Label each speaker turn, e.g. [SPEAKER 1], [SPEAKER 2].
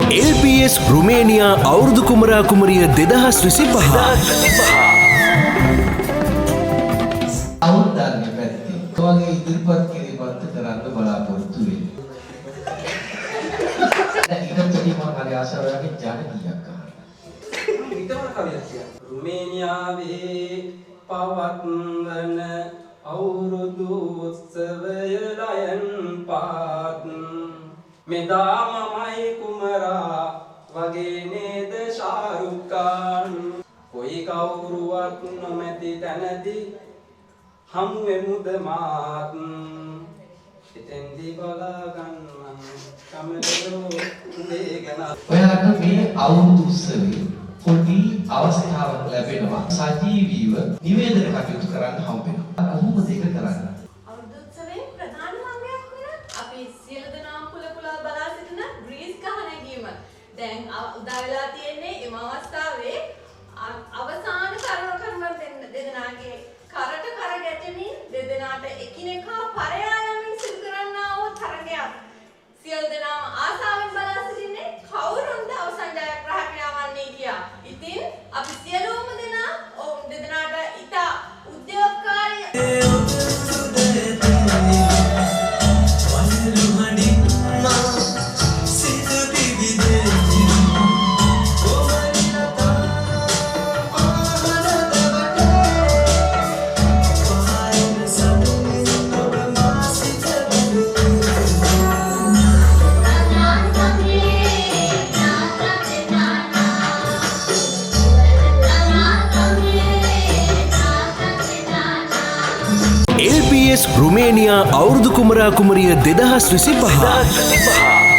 [SPEAKER 1] LPS Romania අවුරුදු කුමරා කුමරිය 2025
[SPEAKER 2] අවුරුද්දක් පැත්තේ ඔයගේ ඉදිරිපත් කිරීමත් කරන්න බලාපොරොත්තු වෙන්නේ. දැන් ඊට පස්සේ මම හරි ආශාවකින් ජන කීයක් අහනවා.
[SPEAKER 3] ඊටම කවියක් කියන්න. රුමේනියාවේ පවත්වන අවුරුදු උත්සවය ලයන් පාත් මෙදා මමයි කුමරා වගේ නේද ශාරුක් ખાන් කොයි කවුරුවත් නොමැති තැනදී හමු වෙමුද මාත් එතෙන්දී බලා ගන්න කමලෝ දෙගන
[SPEAKER 2] ඔයාලට මේ අවුරුදු උත්සවයේ පොඩි අවස්ථාවක් ලැබෙනවා සජීවීව නිවේදන කටයුතු කරන්න හම්බ වෙනවා. කොහොමද ඒක කරන්නේ?
[SPEAKER 4] අවුරුදු උත්සවයේ ප්‍රධාන අංගයක් වෙන අපි සියලු දෙනාම කුල බලා සිටින ග්‍රීස් ගහ නැගීම. දැන් උදා වෙලා තියෙන්නේ එම අවස්ථාවේ අවසාන කර්ම දෙදෙනාගේ කරට කර ගැටෙමින් දෙදෙනාට එකිනෙකා පරයා යමින් සිදු කරන්නා වූ තරගයක්. සියලු දෙනාම ආසාවෙන් බලා සිටින්නේ කවුරුන්ද අවසන් ජයග්‍රාහකයා වන්නේ කියා. ඉතින් අපි සියලුම දෙනා දෙදෙනාට ඉතා උද්‍යෝගකාරී
[SPEAKER 1] LPS රුමේනියා අවුරුදු කුමරා කුමරිය 2025